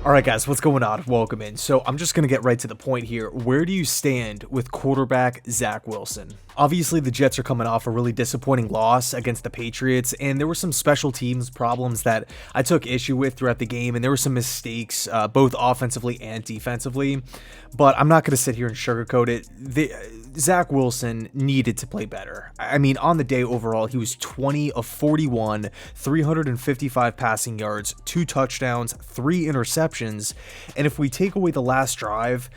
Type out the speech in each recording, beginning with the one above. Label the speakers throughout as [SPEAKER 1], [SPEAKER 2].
[SPEAKER 1] All right, guys, what's going on? Welcome in. So I'm just going to get right to the point here. Where do you stand with quarterback Zach Wilson? Obviously, the Jets are coming off a really disappointing loss against the Patriots, and there were some special teams problems that I took issue with throughout the game, and there were some mistakes, both offensively and defensively. But I'm not going to sit here and sugarcoat it. Zach Wilson needed to play better. I mean, on the day overall, he was 20 of 41, 355 passing yards, 2 touchdowns, 3 interceptions. And if we take away the last drive,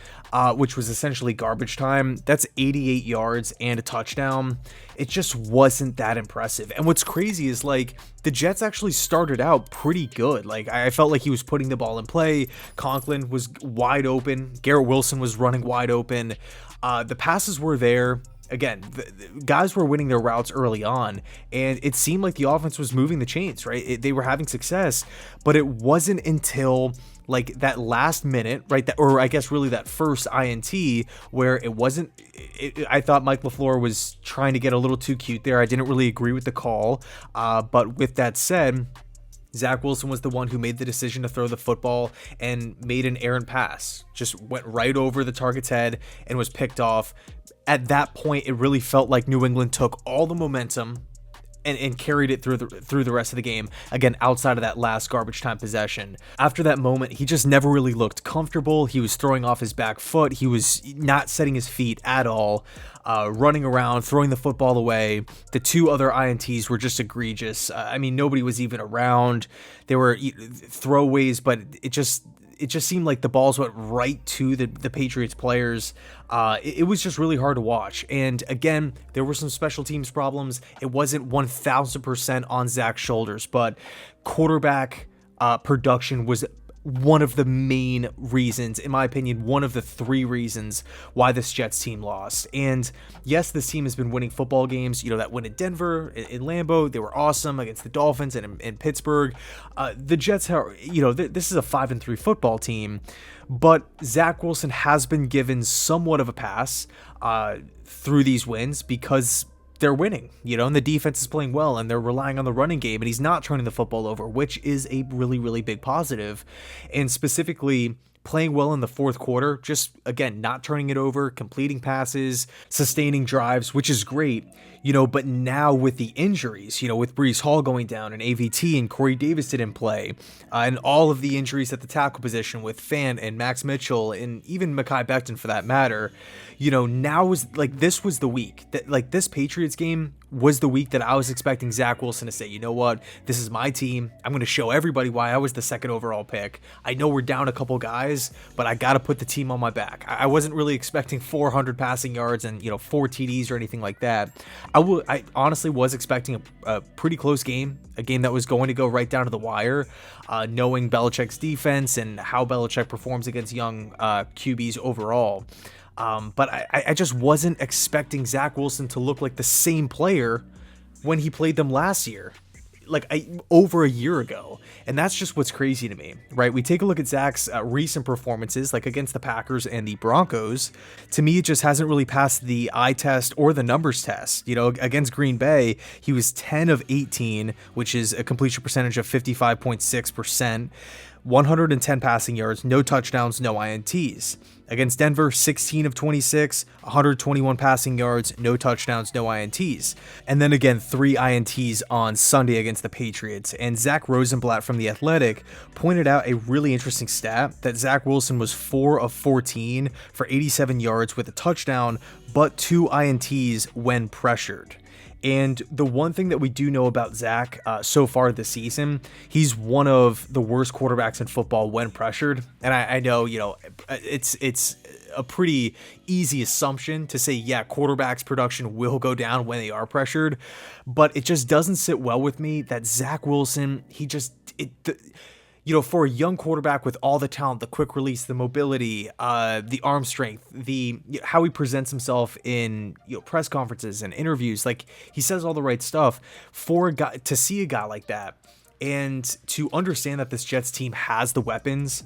[SPEAKER 1] which was essentially garbage time, that's 88 yards and a touchdown. It just wasn't that impressive. And what's crazy is, like, the Jets actually started out pretty good. Like, I felt like he was putting the ball in play. Conklin was wide open. Garrett Wilson was running wide open. The passes were there. Again, the guys were winning their routes early on, and it seemed like the offense was moving the chains, right? They were having success, but it wasn't until like that last minute, right? Or I guess really that first INT where it wasn't. I thought Mike LaFleur was trying to get a little too cute there. I didn't really agree with the call, but with that said, Zach Wilson was the one who made the decision to throw the football and made an errant pass. Just went right over the target's head and was picked off. At that point, it really felt like New England took all the momentum and carried it through the rest of the game, again, outside of that last garbage time possession. After that moment, he just never really looked comfortable. He was throwing off his back foot. He was not setting his feet at all, running around, throwing the football away. The 2 other INTs were just egregious. I mean, nobody was even around. They were throwaways, but it just seemed like the balls went right to the Patriots players. It was just really hard to watch. And again, there were some special teams problems. It wasn't 1000% on Zach's shoulders, but quarterback production was one of the main reasons, in my opinion, one of the 3 reasons why this Jets team lost. And yes, this team has been winning football games. You know, that win in Denver, in Lambeau, they were awesome against the Dolphins and in Pittsburgh. The Jets, this is a 5-3 football team, but Zach Wilson has been given somewhat of a pass through these wins because they're winning, and the defense is playing well and they're relying on the running game and he's not turning the football over, which is a really, really big positive. And specifically playing well in the fourth quarter, just again, not turning it over, completing passes, sustaining drives, which is great, but now with the injuries, with Breece Hall going down and AVT and Corey Davis didn't play, and all of the injuries at the tackle position with Fant and Max Mitchell and even Mekhi Becton for that matter, now was like, this was the week that, like, this Patriots game was the week that I was expecting Zach Wilson to say, you know what, this is my team. I'm going to show everybody why I was the 2nd overall pick. I know we're down a couple guys, but I got to put the team on my back. I wasn't really expecting 400 passing yards and, 4 TDs or anything like that. I honestly was expecting a pretty close game, a game that was going to go right down to the wire, knowing Belichick's defense and how Belichick performs against young QBs overall. But I just wasn't expecting Zach Wilson to look like the same player when he played them last year, over a year ago. And that's just what's crazy to me, right? We take a look at Zach's recent performances, like against the Packers and the Broncos. To me, it just hasn't really passed the eye test or the numbers test. Against Green Bay, he was 10 of 18, which is a completion percentage of 55.6%. 110 passing yards, no touchdowns, no INTs. Against Denver, 16 of 26, 121 passing yards, no touchdowns, no INTs. And then again, 3 INTs on Sunday against the Patriots. And Zach Rosenblatt from The Athletic pointed out a really interesting stat that Zach Wilson was 4 of 14 for 87 yards with a touchdown, but 2 INTs when pressured. And the one thing that we do know about Zach so far this season, he's one of the worst quarterbacks in football when pressured. And I know, it's a pretty easy assumption to say, yeah, quarterbacks' production will go down when they are pressured. But it just doesn't sit well with me that Zach Wilson, for a young quarterback with all the talent, the quick release, the mobility, the arm strength, how he presents himself in press conferences and interviews, like, he says all the right stuff. For a guy to see a guy like that and to understand that this Jets team has the weapons,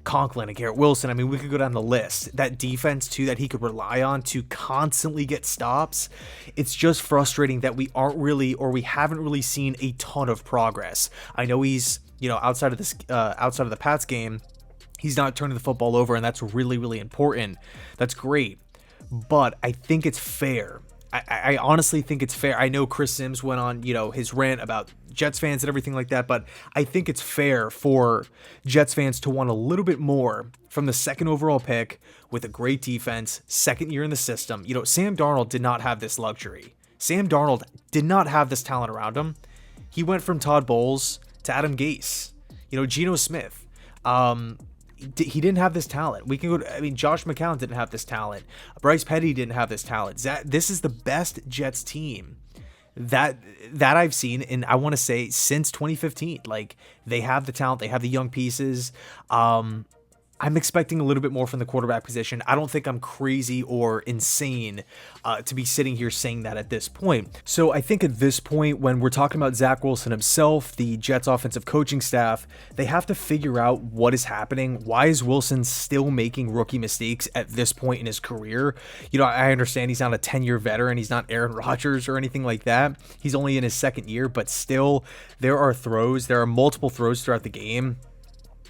[SPEAKER 1] Conklin and Garrett Wilson, I mean, we could go down the list, that defense too that he could rely on to constantly get stops. It's just frustrating that we haven't really seen a ton of progress. I know he's outside of the Pats game, He's not turning the football over, and that's really, really important. That's great. But I think it's fair. I honestly think it's fair. I know Chris Sims went on, his rant about Jets fans and everything like that, but I think it's fair for Jets fans to want a little bit more from the second overall pick with a great defense, second year in the system. Sam Darnold did not have this luxury. Sam Darnold did not have this talent around him. He went from Todd Bowles to Adam Gase, Geno Smith. He didn't have this talent. We can go Josh McCown didn't have this talent. Bryce Petty didn't have this talent. This is the best Jets team that I've seen in, I want to say, since 2015. Like, they have the talent, they have the young pieces. I'm expecting a little bit more from the quarterback position. I don't think I'm crazy or insane to be sitting here saying that at this point. So I think at this point, when we're talking about Zach Wilson himself, the Jets offensive coaching staff, they have to figure out what is happening. Why is Wilson still making rookie mistakes at this point in his career? I understand he's not a 10-year veteran. He's not Aaron Rodgers or anything like that. He's only in his second year, but still, there are multiple throws throughout the game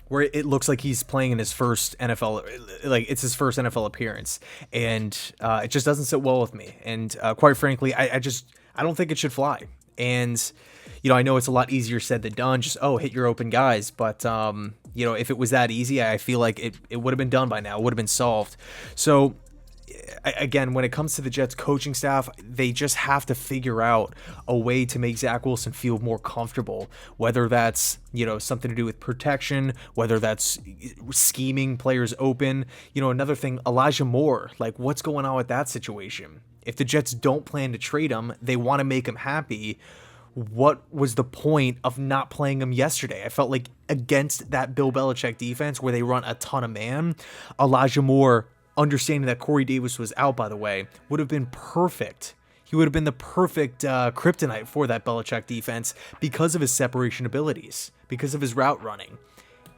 [SPEAKER 1] where it looks like he's playing in his first NFL, like it's his first NFL appearance. And it just doesn't sit well with me. And quite frankly, I don't think it should fly. And, I know it's a lot easier said than done. Just, hit your open guys. But, if it was that easy, I feel like it would have been done by now. It would have been solved. So, again, when it comes to the Jets coaching staff, they just have to figure out a way to make Zach Wilson feel more comfortable, whether that's, something to do with protection, whether that's scheming players open. Another thing, Elijah Moore, like, what's going on with that situation? If the Jets don't plan to trade him, they want to make him happy. What was the point of not playing him yesterday? I felt like against that Bill Belichick defense where they run a ton of man, Elijah Moore, understanding that Corey Davis was out, by the way, would have been perfect. He would have been the perfect kryptonite for that Belichick defense because of his separation abilities, because of his route running.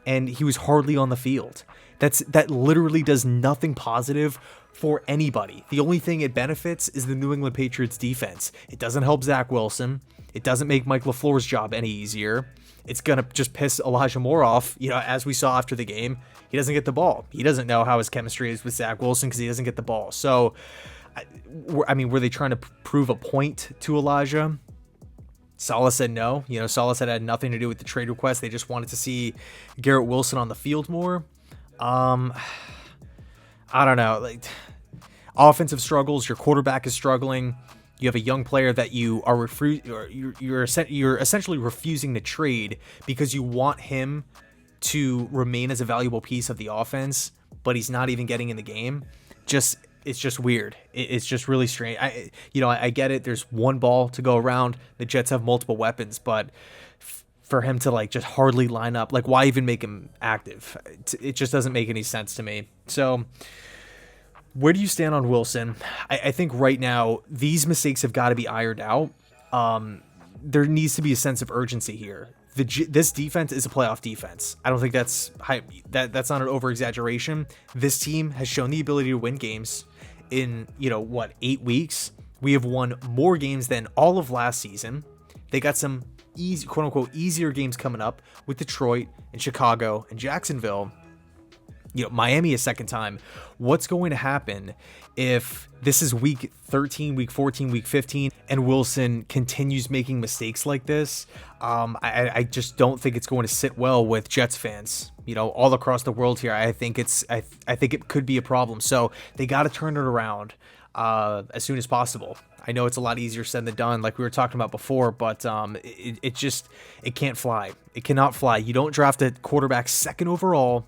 [SPEAKER 1] And he was hardly on the field. That literally does nothing positive for anybody. The only thing it benefits is the New England Patriots defense. It doesn't help Zach Wilson. It doesn't make Mike LaFleur's job any easier. It's going to just piss Elijah Moore off, as we saw after the game. He doesn't get the ball. He doesn't know how his chemistry is with Zach Wilson because he doesn't get the ball. So, were they trying to prove a point to Elijah? Saleh said no. Saleh said it had nothing to do with the trade request. They just wanted to see Garrett Wilson on the field more. I don't know. Like, offensive struggles, your quarterback is struggling. You have a young player that you are you're essentially refusing to trade because you want him to remain as a valuable piece of the offense, but he's not even getting in the game. It's just weird. It's just really strange. I get it. There's one ball to go around. The Jets have multiple weapons, but for him to just hardly line up, why even make him active? It just doesn't make any sense to me. So, where do you stand on Wilson? I think right now these mistakes have got to be ironed out. There needs to be a sense of urgency here. This defense is a playoff defense. I don't think that's that's not an over-exaggeration. This team has shown the ability to win games in 8 weeks. We have won more games than all of last season. They got some easy, quote unquote, easier games coming up with Detroit and Chicago and Jacksonville. Miami a second time. What's going to happen if this is week 13, week 14, week 15, and Wilson continues making mistakes like this? I just don't think it's going to sit well with Jets fans, all across the world here. I think it could be a problem. So they got to turn it around as soon as possible. I know it's a lot easier said than done, like we were talking about before, but it can't fly. It cannot fly. You don't draft a quarterback second overall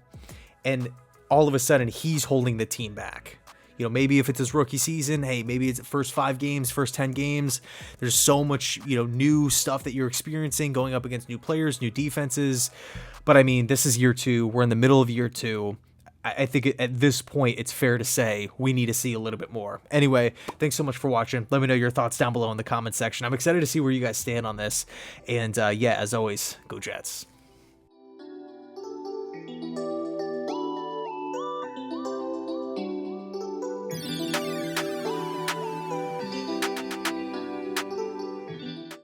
[SPEAKER 1] and all of a sudden he's holding the team back. Maybe if it's his rookie season, hey, maybe it's the first 5 games, first 10 games. There's so much, new stuff that you're experiencing going up against new players, new defenses. But this is year 2. We're in the middle of year 2. I think at this point, it's fair to say we need to see a little bit more. Anyway, thanks so much for watching. Let me know your thoughts down below in the comment section. I'm excited to see where you guys stand on this. And as always, go Jets.